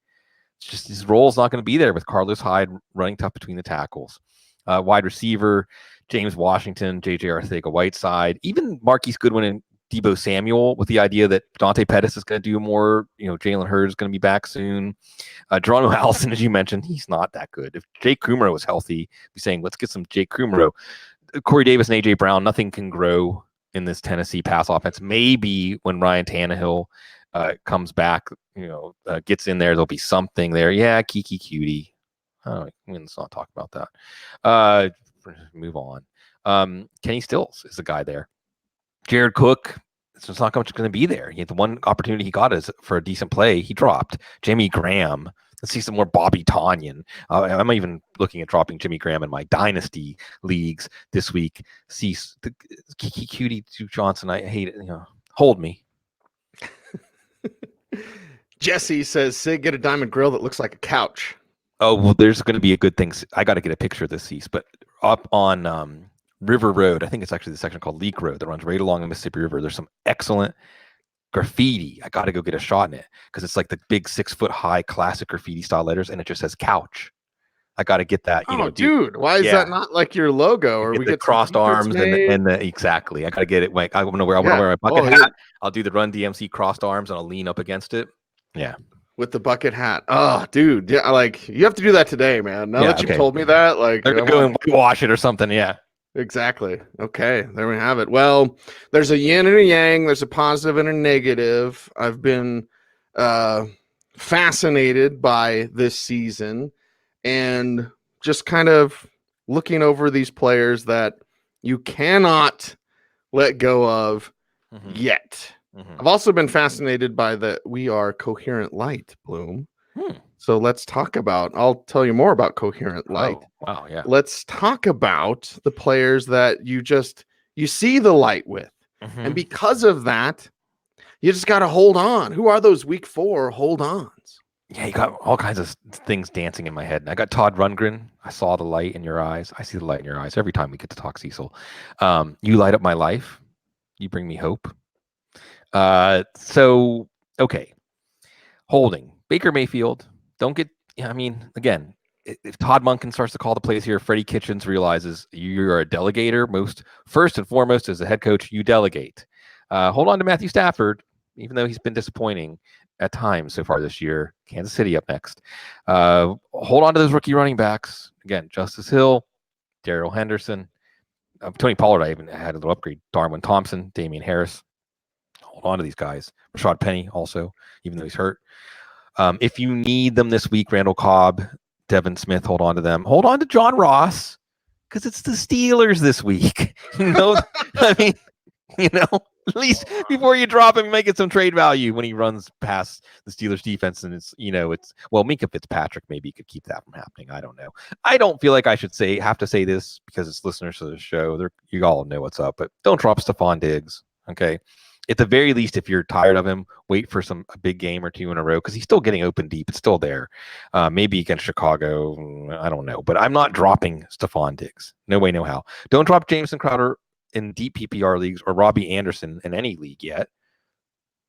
[SPEAKER 2] It's just his role's not going to be there with Carlos Hyde running tough between the tackles. Wide receiver, James Washington, J.J. Arcega-Whiteside, even Marquise Goodwin and Deebo Samuel, with the idea that Dante Pettis is going to do more. Jalen Hurd is going to be back soon. Geronimo Allison, as you mentioned, he's not that good. If Jake Kumaro was healthy, be saying, let's get some Jake Kumaro. Corey Davis and A.J. Brown, nothing can grow in this Tennessee pass offense. Maybe when Ryan Tannehill comes back, gets in there, there'll be something there. Yeah, Kiki Cutie. Let's not talk about that. Move on. Kenny Stills is the guy there. Jared Cook, it's not much going to be there. The one opportunity he got is for a decent play. He dropped. Jamie Graham. Let's see some more Bobby Tonyan. I'm even looking at dropping Jimmy Graham in my dynasty leagues this week. See the Kiki Cutie Duke Johnson. I hate it. Hold me.
[SPEAKER 1] Jesse says, Sig, get a diamond grill that looks like a couch.
[SPEAKER 2] Oh, well, there's going to be a good thing. I got to get a picture of this, Cease, but up on River Road, I think it's actually the section called Leak Road that runs right along the Mississippi River. There's some excellent graffiti. I got to go get a shot in it because it's like the big 6-foot-high classic graffiti style letters, and it just says couch. I got to get that.
[SPEAKER 1] Dude, why is that not like your logo? Or
[SPEAKER 2] we get the crossed arms and the exactly. I got to get it. I want to wear my bucket hat. I'll do the Run DMC crossed arms and I'll lean up against it. Yeah.
[SPEAKER 1] With the bucket hat. Oh, dude. Yeah, like you have to do that today, man. Now that you've told me that, like
[SPEAKER 2] they're gonna go and wash it or something. Yeah.
[SPEAKER 1] Exactly. Okay, there we have it. Well, there's a yin and a yang, there's a positive and a negative. I've been fascinated by this season and just kind of looking over these players that you cannot let go of yet. I've also been fascinated by the We Are Coherent Light, Bloom. So let's talk about, I'll tell you more about Coherent Light.
[SPEAKER 2] Oh, wow, yeah.
[SPEAKER 1] Let's talk about the players that you see the light with. And because of that, you just got to hold on. Who are those week 4 hold-ons?
[SPEAKER 2] Yeah, you got all kinds of things dancing in my head. And I got Todd Rundgren. I saw the light in your eyes. I see the light in your eyes every time we get to talk, Cecil. You light up my life. You bring me hope. Okay. Holding. Baker Mayfield. Don't get, again, if Todd Monken starts to call the plays here, Freddie Kitchens realizes you're a delegator. First and foremost, as a head coach, you delegate. Hold on to Matthew Stafford, even though he's been disappointing at times so far this year. Kansas City up next. Hold on to those rookie running backs. Again, Justice Hill, Darrell Henderson, Tony Pollard. I even had a little upgrade. Darwin Thompson, Damian Harris. Hold on to these guys. Rashad Penny also, even though he's hurt. If you need them this week, Randall Cobb, Devin Smith, hold on to them. Hold on to John Ross because it's the Steelers this week. At least before you drop him, make it some trade value when he runs past the Steelers defense. And it's Minkah Fitzpatrick, maybe could keep that from happening. I don't know. I don't feel like I should have to say this because it's listeners to the show. You all know what's up, but don't drop Stephon Diggs. Okay. At the very least, if you're tired of him, wait for a big game or two in a row because he's still getting open deep. It's still there. Maybe against Chicago. I don't know. But I'm not dropping Stephon Diggs. No way, no how. Don't drop Jameson Crowder in deep PPR leagues or Robbie Anderson in any league yet.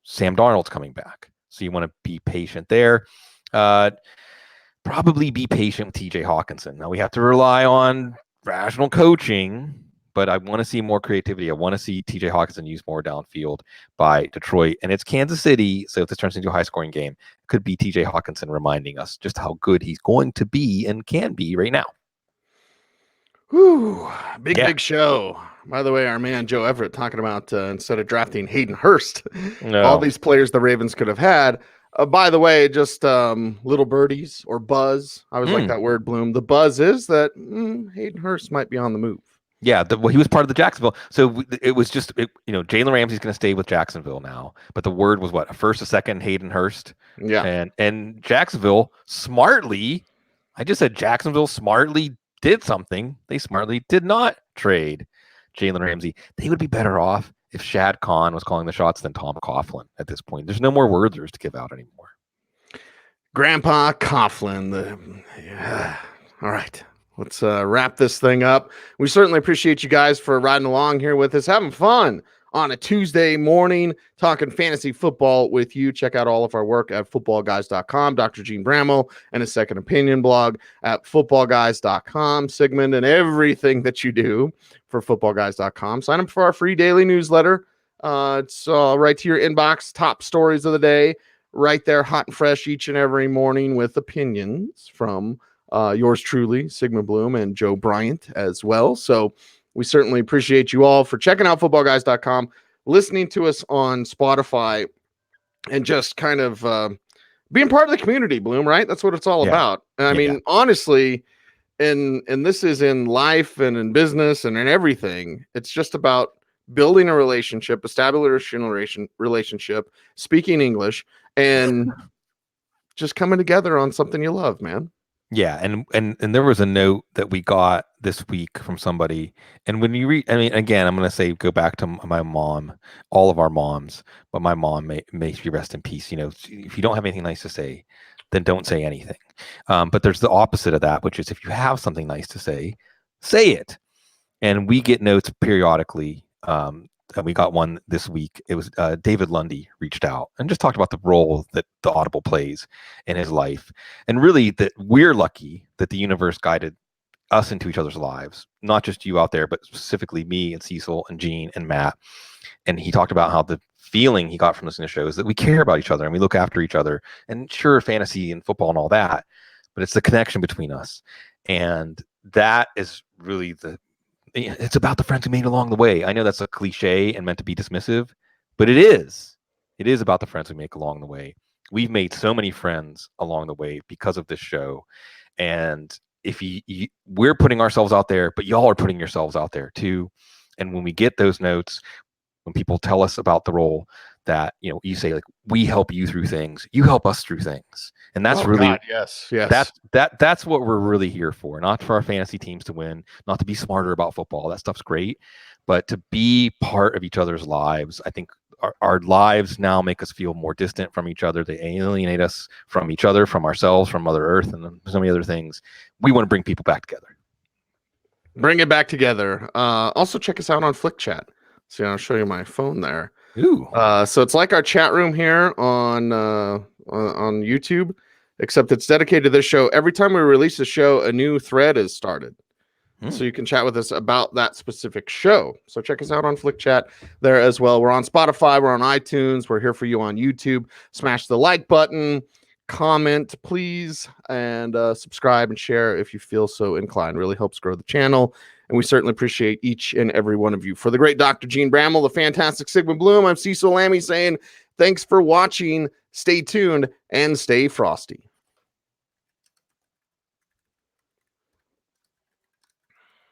[SPEAKER 2] Sam Darnold's coming back. So you want to be patient there. Probably be patient with TJ Hawkinson. Now we have to rely on rational coaching, but I want to see more creativity. I want to see TJ Hawkinson use more downfield by Detroit. And it's Kansas City, so if this turns into a high-scoring game, it could be TJ Hawkinson reminding us just how good he's going to be and can be right now.
[SPEAKER 1] Whew, big show. By the way, our man Joe Everett talking about instead of drafting Hayden Hurst, all these players the Ravens could have had. By the way, just little birdies or buzz. I always like that word, Bloom. The buzz is that Hayden Hurst might be on the move.
[SPEAKER 2] Yeah, he was part of the Jacksonville. So it was just, Jalen Ramsey's going to stay with Jacksonville now. But the word was what? A first, a second, Hayden Hurst.
[SPEAKER 1] Yeah.
[SPEAKER 2] And Jacksonville smartly did something. They smartly did not trade Jalen Ramsey. They would be better off if Shad Khan was calling the shots than Tom Coughlin at this point. There's no more Werthers to give out anymore.
[SPEAKER 1] Grandpa Coughlin. All right. Let's wrap this thing up. We certainly appreciate you guys for riding along here with us, having fun on a Tuesday morning, talking fantasy football with you. Check out all of our work at footballguys.com. Dr. Jene Bramel and his Second Opinion blog at footballguys.com. Sigmund and everything that you do for footballguys.com. Sign up for our free daily newsletter. It's right to your inbox, top stories of the day, right there, hot and fresh each and every morning with opinions from yours truly, Sigmund Bloom and Joe Bryant as well. So we certainly appreciate you all for checking out footballguys.com, listening to us on Spotify, and just kind of being part of the community, Bloom, right? That's what it's all about. And I mean, honestly, and this is in life and in business and in everything, it's just about building a relationship, establishing a relationship, speaking English, and just coming together on something you love, man.
[SPEAKER 2] Yeah, and there was a note that we got this week from somebody, and when you read, I mean, again, I'm going to say go back to my mom, all of our moms, but my mom may she rest in peace. If you don't have anything nice to say, then don't say anything. But there's the opposite of that, which is if you have something nice to say it. And we get notes periodically. And we got one this week. It was David Lundy reached out and just talked about the role that the Audible plays in his life. And really that we're lucky that the universe guided us into each other's lives, not just you out there, but specifically me and Cecil and Gene and Matt. And he talked about how the feeling he got from listening to shows that we care about each other and we look after each other, and sure, fantasy and football and all that, but it's the connection between us. And that is really it's about the friends we made along the way. I know that's a cliche and meant to be dismissive, but it is about the friends we make along the way. We've made so many friends along the way because of this show. And if we're putting ourselves out there, but y'all are putting yourselves out there too. And when we get those notes, when people tell us about the role that, you say like, we help you through things, you help us through things. And that's
[SPEAKER 1] yes.
[SPEAKER 2] That's what we're really here for, not for our fantasy teams to win, not to be smarter about football. That stuff's great, but to be part of each other's lives. I think our lives now make us feel more distant from each other. They alienate us from each other, from ourselves, from Mother Earth, and so many other things. We want to bring people back together.
[SPEAKER 1] Bring it back together. Also check us out on Flick Chat. See, I'll show you my phone there.
[SPEAKER 2] Ooh.
[SPEAKER 1] So it's like our chat room here on YouTube, except it's dedicated to this show. Every time we release a show, a new thread is started. So you can chat with us about that specific show. So check us out on Flick Chat there as well. We're on Spotify. We're on iTunes. We're here for you on YouTube. Smash the like button, comment, please, and subscribe and share if you feel so inclined. Really helps grow the channel. And we certainly appreciate each and every one of you. For the great Dr. Jene Bramel, the fantastic Sigmund Bloom, I'm Cecil Lammey saying thanks for watching. Stay tuned and stay frosty.